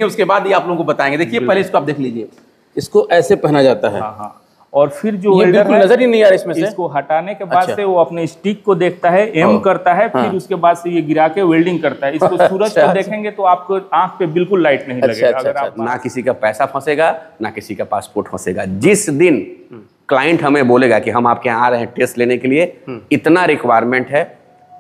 उसके बाद ही आप लोगों को बताएंगे। देखिए पहले इसको आप देख लीजिए, इसको ऐसे पहना जाता है। हाँ। और फिर जो वेल्डर है, नजर ही नहीं आ रहा इसमें से। इसको हटाने के बाद से वो अपने स्टिक को देखता है, एम करता है, फिर उसके बाद से ये गिरा के वेल्डिंग करता है। इसको सूरज को देखेंगे तो आपको आंख पे बिल्कुल लाइट नहीं लगेगा। अगर आप ना किसी का पैसा फंसेगा, ना किसी का पासपोर्ट फंसेगा। जिस दिन क्लाइंट हमें बोलेगा कि हम आपके यहाँ आ रहे हैं टेस्ट लेने के लिए, इतना रिक्वायरमेंट है,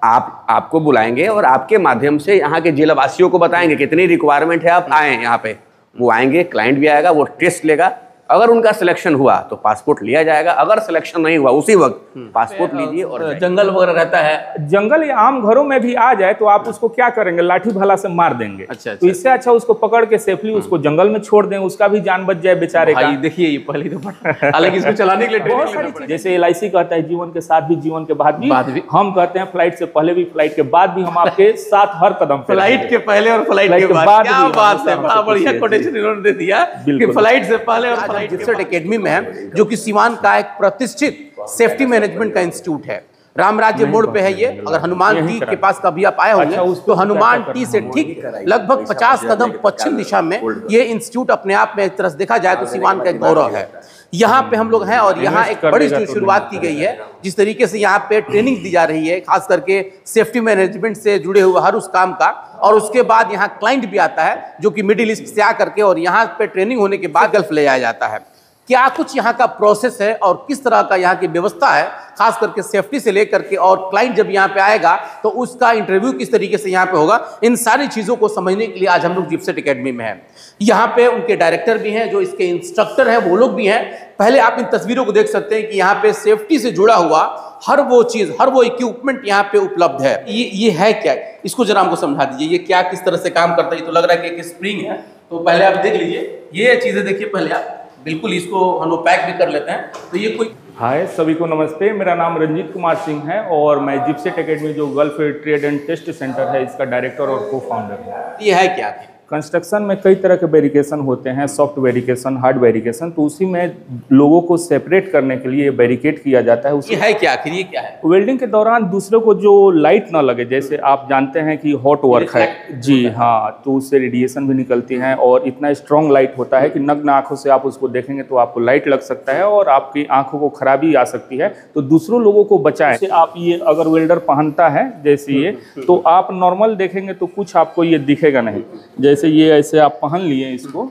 आपको बुलाएंगे और आपके माध्यम से यहाँ के जिलावासियों को बताएंगे कितनी रिक्वायरमेंट है, आप आए यहाँ पे। वो आएंगे, क्लाइंट भी आएगा, वो टेस्ट लेगा। अगर उनका सिलेक्शन हुआ तो पासपोर्ट लिया जाएगा, अगर सिलेक्शन नहीं हुआ उसी वक्त पासपोर्ट लीजिए। और जंगल वगैरह रहता है, जंगल या आम घरों में भी आ जाए तो आप उसको क्या करेंगे, लाठी भाला से मार देंगे। तो इससे अच्छा उसको पकड़ के सेफली उसको जंगल में छोड़ दें, उसका भी जान बच जाए बेचारे का। देखिए ये पहली दफा, हालांकि इसको चलाने के लिए बहुत सारी चीजें, जैसे LIC कहता है जीवन के साथ भी जीवन के बाद भी, हम कहते हैं फ्लाइट से पहले भी फ्लाइट के बाद भी हम आपके साथ हर कदम, फ्लाइट के पहले और फ्लाइट के बाद। क्या बात है, बड़ा बढ़िया कोटेशन इन्होंने दे दिया कि फ्लाइट से पहले और फ्लाइट। जिप्सेट एकेडमी में है, जो कि सीवान का एक प्रतिष्ठित सेफ्टी मैनेजमेंट का इंस्टीट्यूट है। रामराज्य मोड़ पे है ये। अगर हनुमान टी के पास कभी आप आए होंगे तो हनुमान टी से ठीक लगभग 50 कदम पश्चिम दिशा में ये इंस्टीट्यूट अपने आप में एक तरह से देखा जाए तो सीवान का एक गौरव है। यहाँ पे हम लोग हैं और यहाँ एक बड़ी जो शुरुआत की गई है, जिस तरीके से यहाँ पे ट्रेनिंग दी जा रही है, खास करके सेफ्टी मैनेजमेंट से जुड़े हुए हर उस काम का। और उसके बाद यहाँ क्लाइंट भी आता है जो कि मिडिल ईस्ट से आकर के, और यहाँ पे ट्रेनिंग होने के बाद गल्फ ले जाया जाता है। क्या कुछ यहाँ का प्रोसेस है और किस तरह का यहाँ की व्यवस्था है, खास करके सेफ्टी से लेकर के, और क्लाइंट जब यहाँ पे आएगा तो उसका इंटरव्यू किस तरीके से यहाँ पे होगा, इन सारी चीज़ों को समझने के लिए आज हम लोग जिप्सेट एकेडमी में हैं। यहाँ पे उनके डायरेक्टर भी हैं, जो इसके इंस्ट्रक्टर हैं वो लोग भी हैं। पहले आप इन तस्वीरों को देख सकते हैं कि यहाँ पे सेफ्टी से जुड़ा हुआ हर वो चीज़, हर वो इक्विपमेंट यहाँ पे उपलब्ध है। ये है क्या, इसको जरा हमको समझा दीजिए, ये क्या किस तरह से काम करता है। ये तो लग रहा है कि एक स्प्रिंग है, तो पहले आप देख लीजिए ये चीज़ें, देखिए पहले आप बिल्कुल इसको हम लोग पैक भी कर लेते हैं। तो ये कोई, हाय सभी को नमस्ते, मेरा नाम रंजीत कुमार सिंह है और मैं जिप्सेट एकेडमी जो Gulf trade and test centre है इसका डायरेक्टर और को फाउंडर हूँ। ये है क्या? कंस्ट्रक्शन में कई तरह के वेरिकेशन होते हैं, सॉफ्ट वेरिकेशन, हार्ड वेरिकेशन, तो उसी में लोगों को सेपरेट करने के लिए बैरिकेड किया जाता है। ये है क्या आखिर, ये क्या है? वेल्डिंग के दौरान दूसरे को जो लाइट ना लगे, जैसे आप जानते हैं कि हॉट वर्क है जी हाँ, तो उससे रेडिएशन भी निकलती है और इतना स्ट्रॉन्ग लाइट होता है कि नग्न आंखों से आप उसको देखेंगे तो आपको लाइट लग सकता है और आपकी आंखों को खराबी आ सकती है। तो दूसरों लोगों को बचाएं। जैसे आप ये अगर वेल्डर पहनता है जैसे ये, तो आप नॉर्मल देखेंगे तो कुछ आपको ये दिखेगा नहीं। जैसे ये ऐसे आप पहन लिए इसको,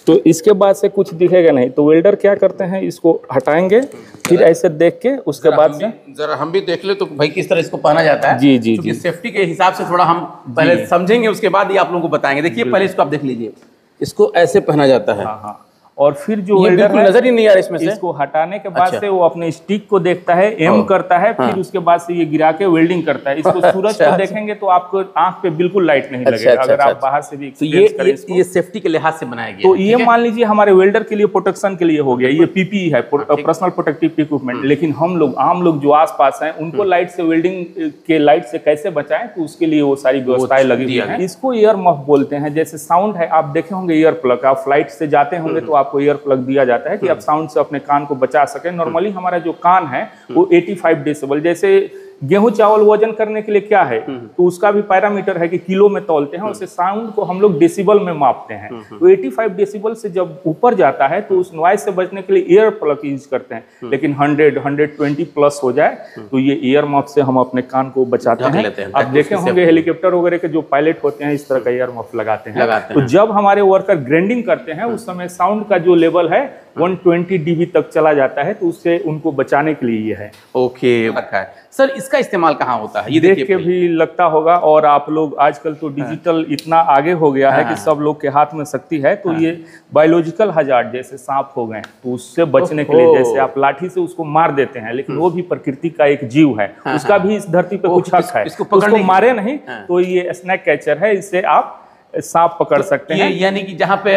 तो इसके बाद से कुछ दिखेगा नहीं। तो वेल्डर क्या करते हैं, इसको हटाएंगे, फिर ऐसे देख के उसके बाद से जरा हम भी देख ले तो भाई किस तरह इसको पहना जाता है। जी जी जी, सेफ्टी के हिसाब से थोड़ा हम पहले समझेंगे, उसके बाद ही आप लोगों को बताएंगे। देखिए पहले इसको आप देख लीजिए, इसको ऐसे पहना जाता है। हाँ। और फिर जो वेल्डर है, नजर ही नहीं आ रहा इसमें से। इसको हटाने के बाद से वो अपने स्टिक को देखता है, एम करता है, फिर उसके बाद से ये गिरा के वेल्डिंग करता है। इसको सूरज को देखेंगे तो आपको आंख पे बिल्कुल लाइट नहीं लगेगा। अगर आप बाहर से भी ये सेफ्टी के लिहाज से बनाया गया। तो ये मान लीजिए हमारे वेल्डर के लिए प्रोटेक्शन के लिए हो गया, ये PPE है, पर्सनल प्रोटेक्टिव इक्विपमेंट। लेकिन हम लोग आम लोग जो आसपास हैं उनको लाइट से, वेल्डिंग के लाइट से कैसे बचाएं, तो उसके लिए वो सारी व्यवस्थाएं लगी हुई हैं। इसको ईयर मफ बोलते हैं। जैसे साउंड है, आप देखे होंगे ईयर प्लग, आप फ्लाइट से जाते होंगे तो आपको ईयर प्लग दिया जाता है कि आप साउंड से अपने कान को बचा सके। नॉर्मली हमारा जो कान है वो 85 डेसिबल, जैसे गेहूं चावल वजन करने के लिए क्या है, तो उसका भी पैरामीटर है कि किलो में तौलते हैं। उससे साउंड को हम लोग डेसिबल में मापते हैं। तो 85 डेसिबल से जब ऊपर जाता है तो उस नॉइज से बचने के लिए ईयर प्लग यूज करते हैं। लेकिन 100-120 प्लस हो जाए तो ये ईयर मफ से हम अपने कान को बचाते हैं। आप देखे होंगे हेलीकॉप्टर वगैरह के जो पायलट होते हैं इस तरह का ईयर मफ लगाते हैं। तो जब हमारे वर्कर ग्राइंडिंग करते हैं उस समय साउंड का जो लेवल है 120 dB तक चला जाता है, तो उससे उनको बचाने के लिए ये है। ओके रखा है सर। इसका इस्तेमाल कहाँ होता है, ये देख के भी लगता होगा। और आप लोग आजकल तो डिजिटल इतना आगे हो गया है कि सब लोग के हाथ में शक्ति है। तो ये बायोलॉजिकल हजार्ड जैसे सांप हो गए, तो उससे बचने के लिए जैसे आप लाठी से उसको मार देते हैं, लेकिन वो भी प्रकृति का एक जीव है, उसका भी इस धरती पे कुछ हक है। उसको मारे नहीं तो ये स्नैक कैचर है, इससे आप सांप पकड़ सकते हैं। यानी कि जहाँ पे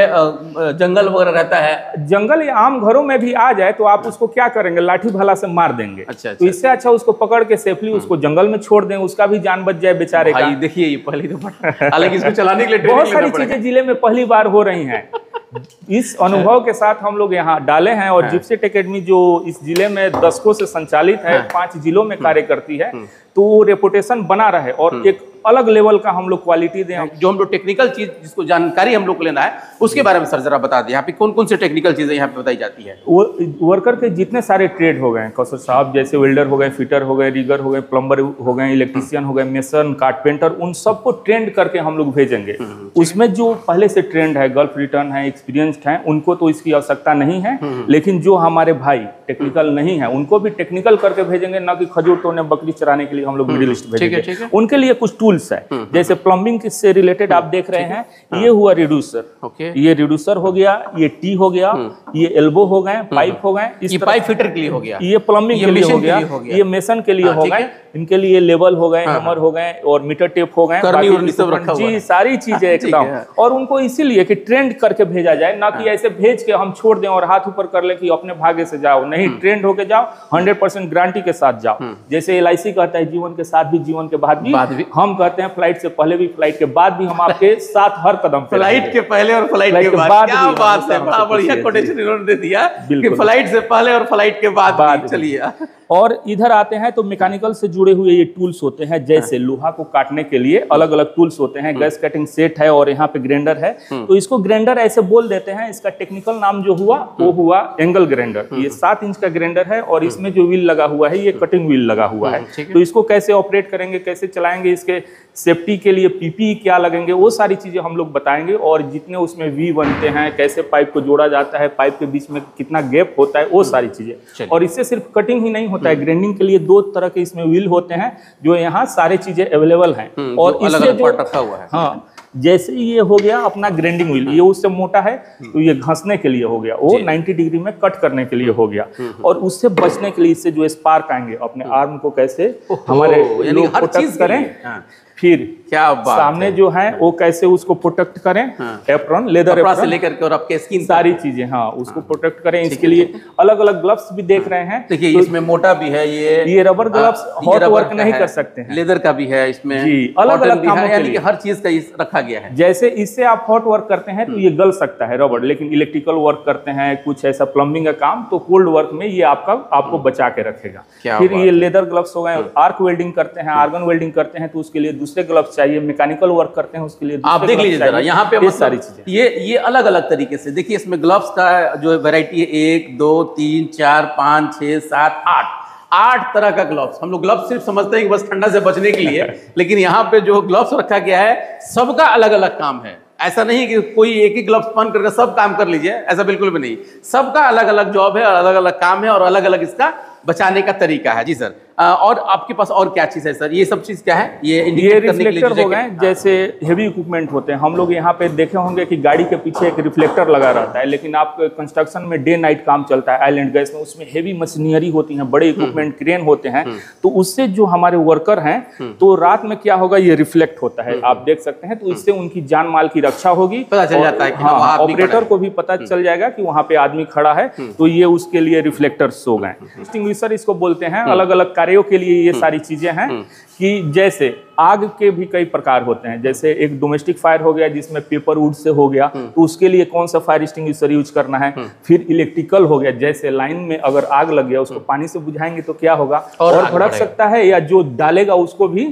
जंगल वगैरह रहता है, जंगल या आम घरों में भी आ जाए तो आप उसको क्या करेंगे, लाठी भाला से मार देंगे। तो इससे अच्छा उसको पकड़ के सेफली उसको जंगल में छोड़ दें, उसका भी जान बच जाए बेचारे का। देखिए ये पहली दफा, हालांकि इसको चलाने के लिए बहुत सारी चीजें जिले में पहली बार हो रही हैं। इस अनुभव के साथ हम लोग यहाँ डाले हैं और जिप्सेट एकेडमी जो इस जिले में दशकों से संचालित है, 5 जिलों में कार्य करती है, तो रेपुटेशन बना रहे। और एक अलग लेवल का हम लोग क्वालिटी दें। जो हम लोग टेक्निकल चीज जिसको जानकारी हम लोग को लेना है उसके बारे में सर जरा बता दें, यहाँ पे कौन कौन से टेक्निकल चीजें यहाँ पे बताई जाती है? वर्कर के जितने सारे ट्रेड हो गए कौशल साहब, जैसे वेल्डर हो गए, फिटर हो गए, रिगर हो गए, प्लम्बर हो गए, इलेक्ट्रीशियन हो गए, मेसन, कारपेंटर, उन सबको ट्रेंड करके हम लोग भेजेंगे। उसमें जो पहले से ट्रेंड है, गल्फ रिटर्न है, एक्सपीरियंस्ड है, उनको तो इसकी आवश्यकता नहीं है। लेकिन जो हमारे भाई टेक्निकल नहीं है उनको भी टेक्निकल करके भेजेंगे, ना कि खजूर तोड़ने, बकरी चराने के लिए हम लोग मिडिल ईस्ट भेजेंगे। उनके लिए कुछ टूल्स है, जैसे प्लम्बिंग से रिलेटेड आप देख रहे हैं, ये हुआ रिड्यूसर, ये रिड्यूसर हो गया, ये टी हो गया, ये एल्बो हो गए, पाइप हो गए, ये पाइप फिटर के लिए हो गया, ये प्लम्बिंग के लिए हो गया, ये मेसन के लिए हो गए, इनके लिए लेवल हो गए, हैमर हो गए और मीटर टेप हो गए, जी सारी चीजें एकदम। और उनको इसीलिए कि ट्रेंड करके भेजा जाए, ना कि ऐसे भेज के हम छोड़ दें और हाथ ऊपर कर ले कि अपने भाग्य से जाओ, नहीं, ट्रेंड होके जाओ, 100% गारंटी के साथ जाओ। जैसे LIC कहता है जीवन के साथ भी, जीवन के बाद भी, हम कहते हैं फ्लाइट से पहले भी, फ्लाइट के बाद भी हम आपके साथ हर कदम पे, फ्लाइट के पहले और फ्लाइट के बाद। क्या बात है, बड़ा बढ़िया कोटेशन इन्होंने दे दिया कि फ्लाइट से पहले और फ्लाइट के बाद। चलिए, और इधर आते हैं तो मैकेनिकल से जुड़े हुए ये टूल्स होते हैं, जैसे लोहा को काटने के लिए अलग अलग टूल्स होते हैं, गैस कटिंग सेट है और यहाँ पे ग्राइंडर है। तो इसको ग्राइंडर ऐसे बोल देते हैं, इसका टेक्निकल नाम जो हुआ वो हुआ एंगल ग्राइंडर। ये 7 इंच का ग्राइंडर है और इसमें जो व्हील लगा हुआ है ये कटिंग व्हील लगा हुआ है। तो इसको कैसे ऑपरेट करेंगे, कैसे चलाएंगे, इसके सेफ्टी के लिए PPE क्या लगेंगे, वो सारी चीजें हम लोग बताएंगे। और जितने उसमें वी बनते हैं, कैसे पाइप को जोड़ा जाता है, पाइप के बीच में कितना गैप होता है, वो सारी चीजें। और इससे सिर्फ कटिंग ही नहीं होता है, ग्राइंडिंग के लिए 2 तरह के इसमें व्हील होते हैं जो यहाँ सारी चीजें अवेलेबल हैं। और इससे जो रखा हुआ है, हाँ, जैसे ये हो गया अपना ग्राइंडिंग व्हील, ये उससे मोटा है तो ये घसने के लिए हो गया, वो 90 डिग्री में कट करने के लिए हो गया। और उससे बचने के लिए इससे जो स्पार्क आएंगे, अपने आर्म को कैसे हमारे लोग प्रोटेक्ट करें, फिर क्या बात सामने जो है वो कैसे उसको प्रोटेक्ट करें, एप्रॉन, लेदर एप्रॉन से लेकर के और आपके स्किन सारी चीजें, हाँ, उसको प्रोटेक्ट करें। इसके लिए अलग अलग ग्लव्स भी देख रहे हैं। देखिए, तो इसमें मोटा भी है, ये रबर ग्लव्स हॉट वर्क नहीं कर सकते हैं, लेदर का भी है इसमें, जी, अलग अलग कामों के लिए हर चीज का रखा गया है। जैसे इससे आप हॉट वर्क करते हैं तो ये गल सकता है रबर, लेकिन इलेक्ट्रिकल वर्क करते हैं, कुछ ऐसा प्लम्बिंग का काम, तो कोल्ड वर्क में ये आपको बचा के रखेगा। फिर ये लेदर ग्लव्स हो गए, आर्क वेल्डिंग करते हैं, आर्गन वेल्डिंग करते हैं तो उसके लिए दूसरे ग्लव्स चाहिए, मैकेनिकल वर्क करते हैं उसके लिए आप देख लीजिए जरा यहाँ पे, सारी चीजें ये अलग अलग तरीके से देखिए। इसमें ग्लव्स का जो वैरायटी है 1 2 3 4 5 6 7 8 तरह का ग्लव्स। हम लोग ग्लव्स सिर्फ समझते हैं कि बस ठंडा से बचने के लिए, लेकिन यहाँ पे जो ग्लव्स रखा गया है सबका अलग अलग काम है। ऐसा नहीं कि कोई एक ही ग्लव्स पहन करके सब काम कर लीजिए, ऐसा बिल्कुल भी नहीं। सबका अलग अलग जॉब है और अलग अलग काम है और अलग अलग इसका बचाने का तरीका है। जी सर, और आपके पास और क्या चीज़ है सर? ये सब चीज़ क्या है? ये रिफ्लेक्टर हो गए, जैसे हेवी इक्विपमेंट होते हैं। हम लोग यहाँ पे देखे होंगे कि गाड़ी के पीछे एक रिफ्लेक्टर लगा रहता है, लेकिन आप कंस्ट्रक्शन में डे नाइट काम चलता है, ऑयल एंड गैस में, उसमें हेवी मशीनरी होती है, बड़े इक्विपमेंट, क्रेन होते हैं। तो उससे जो हमारे वर्कर हैं, तो रात में क्या होगा, ये रिफ्लेक्ट होता है, आप देख सकते हैं। तो इससे उनकी जान माल की रक्षा होगी, पता चल जाता है, हाँ, ऑपरेटर को भी पता चल जाएगा कि वहाँ पे आदमी खड़ा है, तो ये उसके लिए रिफ्लेक्टर्स हो गए। एक्सटिंग्विशर इसको बोलते हैं। अलग अलग कार्यों के लिए ये सारी चीजें हैं। कि जैसे आग के भी कई प्रकार होते हैं, जैसे एक डोमेस्टिक फायर हो गया जिसमें पेपर वुड से हो गया, तो उसके लिए कौन सा फायर एक्सटिंग्विशर यूज करना है। फिर इलेक्ट्रिकल हो गया, जैसे लाइन में अगर आग लग गया उसको पानी से बुझाएंगे तो क्या होगा, और भड़क सकता है, या जो डालेगा उसको भी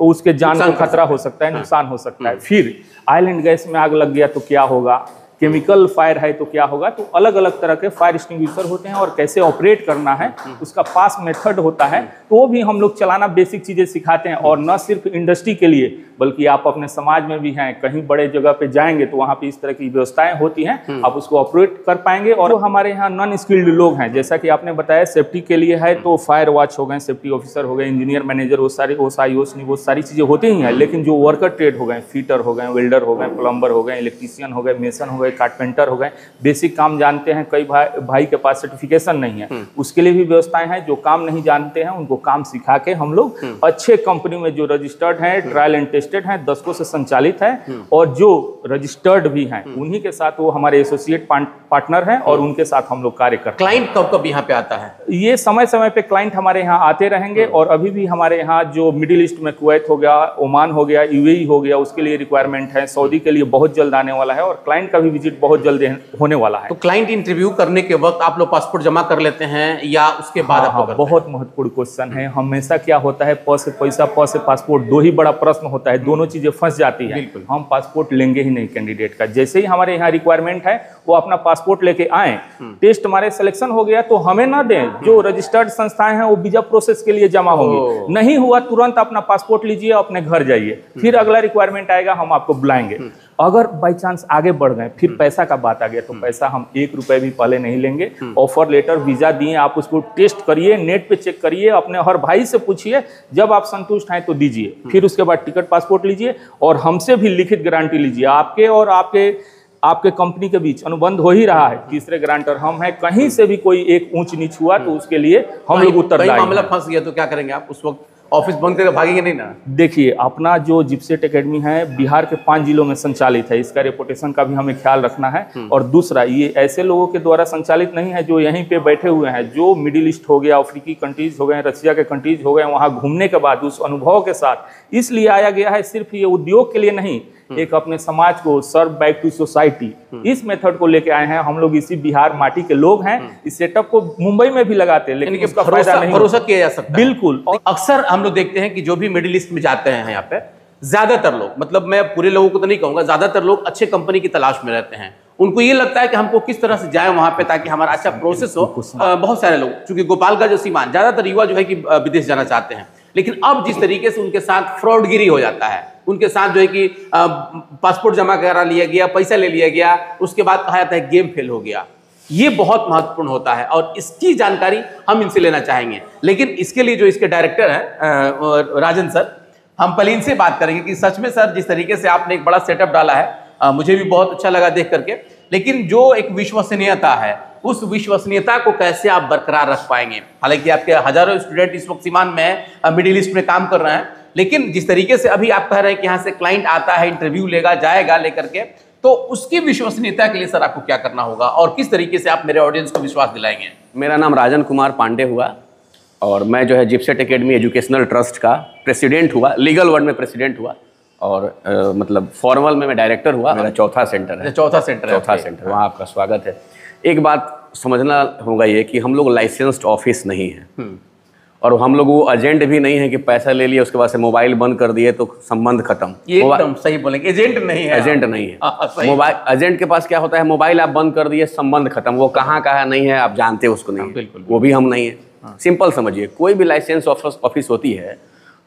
उसके जान को खतरा हो सकता है, नुकसान हो सकता है। फिर ऑयल एंड गैस में आग लग गया तो क्या होगा, केमिकल फायर है तो क्या होगा। तो अलग अलग तरह के फायर एक्सटिंग्विशर होते हैं और कैसे ऑपरेट करना है उसका पास मेथड होता है, तो वो भी हम लोग चलाना बेसिक चीजें सिखाते हैं। और न सिर्फ इंडस्ट्री के लिए बल्कि आप अपने समाज में भी हैं, कहीं बड़े जगह पे जाएंगे तो वहाँ पे इस तरह की व्यवस्थाएं होती हैं, आप उसको ऑपरेट कर पाएंगे। और जो हमारे यहाँ नॉन स्किल्ड लोग हैं, जैसा कि आपने बताया सेफ्टी के लिए है, तो फायर वॉच हो गए, सेफ्टी ऑफिसर हो गए, इंजीनियर मैनेजर, वो सारी वो सारी चीजें होती ही हैं। लेकिन जो वर्कर ट्रेड हो गए, फिटर हो गए, वेल्डर हो गए, प्लम्बर हो गए, इलेक्ट्रीशियन हो गए, मेसन हो गए, कारपेंटर हो गए, बेसिक काम जानते हैं। कई भाई के पास सर्टिफिकेशन नहीं है, उसके लिए भी व्यवस्थाएं हैं। जो काम नहीं जानते हैं उनको काम सिखा के हम लोग अच्छे कंपनी में जो रजिस्टर्ड है, ट्रायल एंड टेस्टेड है, दशकों से संचालित है, और जो रजिस्टर्ड भी हैं उन्हीं के साथ वो हमारे एसोसिएट पार्टनर हैं और उनके साथ हम लोग कार्य करते हैं। क्लाइंट कब कब यहाँ पे आता है? ये समय समय पे क्लाइंट हमारे यहाँ आते रहेंगे। और अभी भी हमारे यहाँ जो मिडिल ईस्ट में कुवैत हो गया, ओमान हो गया, UAE हो गया, उसके लिए रिक्वायरमेंट है। सऊदी के लिए बहुत जल्द आने वाला है और क्लाइंट का भी विजिट बहुत जल्दी होने वाला है। तो क्लाइंट इंटरव्यू करने के वक्त आप लोग पासपोर्ट जमा कर लेते हैं या उसके बाद? हाँ, बहुत महत्वपूर्ण क्वेश्चन है। हमेशा क्या होता है, प से पैसा प से पासपोर्ट, दो ही बड़ा प्रश्न होता है, दोनों चीजें फंस जाती है। हम पासपोर्ट लेंगे ही नहीं कैंडिडेट का। जैसे ही हमारे यहाँ रिक्वायरमेंट है वो अपना पासपोर्ट लेके आए, टेस्ट हमारे सिलेक्शन हो गया तो हमें ना दें, जो रजिस्टर्ड संस्थाएं हैं वो वीजा प्रोसेस के लिए जमा होंगे। नहीं हुआ तुरंत अपना पासपोर्ट लीजिए, अपने घर जाइए, फिर अगला रिक्वायरमेंट आएगा हम आपको बुलाएंगे। अगर बाई चांस आगे बढ़ गए, फिर पैसा का बात आ गया, तो पैसा हम 1 रुपए भी पहले नहीं लेंगे। ऑफर लेटर वीजा दिए, आप उसको टेस्ट करिए, नेट पे चेक करिए, अपने हर भाई से पूछिए, जब आप संतुष्ट हैं तो दीजिए। फिर उसके बाद टिकट पासपोर्ट लीजिए और हमसे भी लिखित गारंटी लीजिए। आपके और आपके कंपनी के बीच अनुबंध हो ही रहा है, तीसरे गारंटर हम हैं। कहीं से भी कोई एक ऊंच नीच हुआ तो उसके लिए हम लोग उत्तरदायी। मामला फंस गया तो क्या करेंगे आप? उस वक्त ऑफिस बंद करके भागेंगे नहीं ना? देखिए, अपना जो जिप्सेट एकेडमी है बिहार के 5 जिलों में संचालित है, इसका रेपुटेशन का भी हमें ख्याल रखना है। और दूसरा, ये ऐसे लोगों के द्वारा संचालित नहीं है जो यहीं पे बैठे हुए हैं, जो मिडिल ईस्ट हो गया, अफ्रीकी कंट्रीज हो गए, रशिया के कंट्रीज हो गए, वहाँ घूमने के बाद उस अनुभव के साथ इसलिए आया गया है। सिर्फ ये उद्योग के लिए नहीं, एक अपने समाज को सर्व बैक टू सोसाइटी, इस मेथड को लेके आए हैं हम लोग। इसी बिहार माटी के लोग हैं। इस सेटअप को मुंबई में भी लगाते हैं, लेकिन उसका फायदा नहीं, भरोसा किया जा सकता। बिल्कुल। और अक्सर हम लोग देखते हैं कि जो भी मिडिल ईस्ट में जाते हैं यहाँ पे, ज्यादातर लोग, मतलब मैं पूरे लोगों को तो नहीं कहूंगा, ज्यादातर लोग अच्छे कंपनी की तलाश में रहते हैं। उनको ये लगता है कि हमको किस तरह से जाए वहां पे ताकि हमारा अच्छा प्रोसेस हो। बहुत सारे लोग, चूंकि गोपाल का जो सीमान, ज्यादातर युवा जो है कि विदेश जाना चाहते हैं, लेकिन अब जिस तरीके से उनके साथ फ्रॉडगिरी हो जाता है, उनके साथ जो है कि पासपोर्ट जमा करा लिया गया, पैसा ले लिया गया, उसके बाद कहा जाता है गेम फेल हो गया, ये बहुत महत्वपूर्ण होता है और इसकी जानकारी हम इनसे लेना चाहेंगे। लेकिन इसके लिए जो इसके डायरेक्टर हैं राजन सर, हम पहले इनसे बात करेंगे कि सच में सर जिस तरीके से आपने एक बड़ा सेटअप डाला है, मुझे भी बहुत अच्छा लगा देख करके, लेकिन जो एक विश्वसनीयता है, उस विश्वसनीयता को कैसे आप बरकरार रख पाएंगे? हालांकि आपके हजारों स्टूडेंट इस वक्त सीमान में मिडिल ईस्ट में काम कर रहे हैं, लेकिन जिस तरीके से अभी आप कह रहे हैं कि यहाँ से क्लाइंट आता है, इंटरव्यू लेगा, जाएगा लेकर के, तो उसकी विश्वसनीयता के लिए सर आपको क्या करना होगा और किस तरीके से आप मेरे ऑडियंस को विश्वास दिलाएंगे? मेरा नाम राजन कुमार पांडे हुआ और मैं जो है जिप्सेट एकेडमी एजुकेशनल ट्रस्ट का प्रेसिडेंट हुआ, लीगल वर्ड में प्रेसिडेंट हुआ और मतलब फॉर्मल में मैं डायरेक्टर हुआ। मेरा चौथा सेंटर है। चौथा सेंटर, वहाँ आपका स्वागत है। एक बात समझना होगा ये कि हम लोग लाइसेंस्ड ऑफिस नहीं है और हम लोग वो एजेंट भी नहीं है कि पैसा ले लिया उसके बाद से मोबाइल बंद कर दिए तो संबंध खत्म। ये एकदम सही बोलेंगे, एजेंट नहीं है। एजेंट नहीं है। मोबाइल एजेंट के पास क्या होता है, मोबाइल आप बंद कर दिए संबंध खत्म। वो कहाँ का है नहीं है आप जानते उसको नहीं। बिल्कुल, वो भी हम नहीं है। सिंपल समझिए, कोई भी लाइसेंस ऑफिस होती है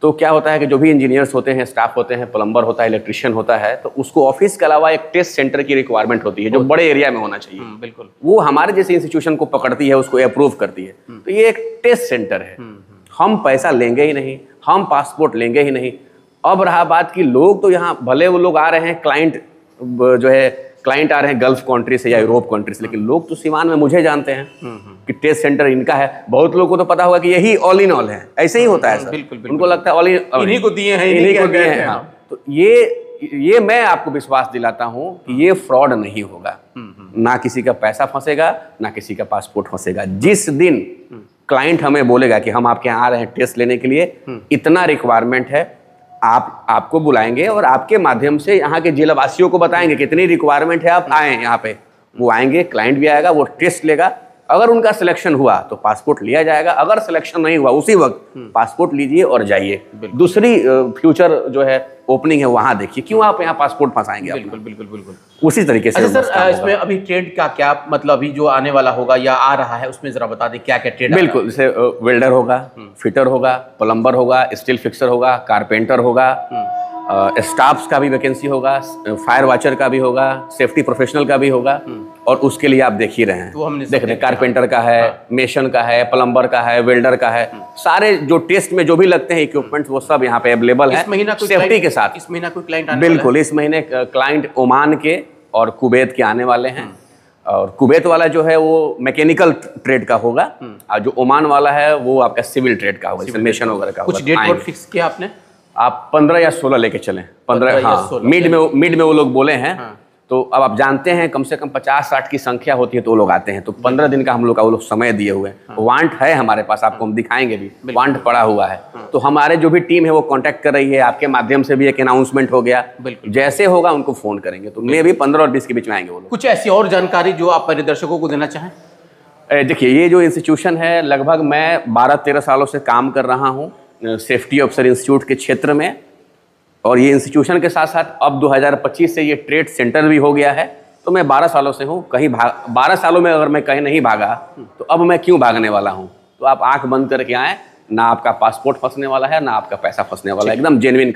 तो क्या होता है कि जो भी इंजीनियर्स होते हैं, स्टाफ होते हैं, प्लम्बर होता है, इलेक्ट्रिशियन होता है, तो उसको ऑफिस के अलावा एक टेस्ट सेंटर की रिक्वायरमेंट होती है जो बड़े एरिया में होना चाहिए। बिल्कुल। वो हमारे जैसे इंस्टीट्यूशन को पकड़ती है, उसको अप्रूव करती है। तो ये एक टेस्ट सेंटर है। हम पैसा लेंगे ही नहीं, हम पासपोर्ट लेंगे ही नहीं। अब रहा बात कि लोग तो यहाँ भले वो लोग आ रहे हैं, क्लाइंट जो है क्लाइंट आ रहे हैं गल्फ कंट्री से या यूरोप कंट्री से, लेकिन लोग तो सीमान में मुझे जानते हैं कि टेस्ट सेंटर इनका है। बहुत लोगों को तो पता होगा कि यही ऑल इन ऑल है। ऐसे ही होता है सर। बिल्कुल। उनको लगता है ऑल इन, इन्हीं को दिए हैं, इन्हीं को दिए हैं। हाँ। तो ये मैं आपको विश्वास दिलाता हूँ कि ये फ्रॉड नहीं होगा। ना किसी का पैसा फंसेगा, ना किसी का पासपोर्ट फंसेगा। जिस दिन क्लाइंट हमें बोलेगा कि हम आपके यहाँ आ रहे हैं टेस्ट लेने के लिए, इतना रिक्वायरमेंट है, आपको बुलाएंगे और आपके माध्यम से यहाँ के जिलावासियों को बताएंगे कितनी रिक्वायरमेंट है, आप आए यहाँ पे। वो आएंगे, क्लाइंट भी आएगा, वो टेस्ट लेगा। अगर उनका सिलेक्शन हुआ तो पासपोर्ट लिया जाएगा, अगर सिलेक्शन नहीं हुआ उसी वक्त पासपोर्ट लीजिए और जाइए। दूसरी फ्यूचर जो है ओपनिंग है वहां देखिए, क्यों आप यहाँ पासपोर्ट फंसाएंगे? बिल्कुल बिल्कुल बिल्कुल। उसी तरीके से। अच्छा सर, इसमें अभी ट्रेड का क्या मतलब, अभी जो आने वाला होगा या आ रहा है उसमें जरा बता दें क्या क्या ट्रेड? बिल्कुल, जैसे वेल्डर होगा, फिटर होगा, प्लम्बर होगा, स्टील फिक्सर होगा, कारपेंटर होगा, स्टाफ्स का भी वैकेंसी होगा, फायर वॉचर का भी होगा, सेफ्टी प्रोफेशनल का भी होगा। और उसके लिए आप देख ही रहे हैं, तो हमने देख रहे हैं कारपेंटर का है, मेशन का है, प्लम्बर का है, वेल्डर का है। सारे जो टेस्ट में जो भी लगते हैं इक्विपमेंट्स वो सब यहाँ पे अवेलेबल है सेफ्टी के साथ। इस महीना कोई क्लाइंट? बिल्कुल, इस महीने क्लाइंट ओमान के और कुवैत के आने वाले हैं। और कुवैत वाला जो है वो मैकेनिकल ट्रेड का होगा और जो ओमान वाला है वो आपका सिविल ट्रेड का होगा, जैसे मेशन वगैरह का। कुछ डेट फिक्स किया आपने? आप 15 या 16 लेके चलें। 15, हाँ, मिड में वो लोग बोले हैं। तो अब आप जानते हैं कम से कम 50-60 की संख्या होती है तो वो लोग आते हैं। तो 15 दिन का हम लोग का वो लोग समय दिए हुए हैं। वांट है हमारे पास, आपको हम दिखाएंगे भी, वांट पड़ा हुआ है। तो हमारे जो भी टीम है वो कांटेक्ट कर रही है, आपके माध्यम से भी एक अनाउंसमेंट हो गया, जैसे होगा उनको फोन करेंगे। तो मे भी 15 और 20 के बीच में आएंगे वो लोग। कुछ ऐसी और जानकारी जो आप मेरे दर्शकों को देना चाहें? देखिए, ये जो इंस्टीट्यूशन है, लगभग मैं 12-13 सालों से काम कर रहा हूँ सेफ्टी ऑफिसर इंस्टीट्यूट के क्षेत्र में। और ये इंस्टीट्यूशन के साथ साथ अब 2025 से ये ट्रेड सेंटर भी हो गया है। तो मैं 12 सालों से हूँ, कहीं 12 सालों में अगर मैं कहीं नहीं भागा तो अब मैं क्यों भागने वाला हूँ। तो आप आंख बंद करके आएँ, ना आपका पासपोर्ट फंसने वाला है, ना आपका पैसा फंसने वाला है, एकदम जेन्युइन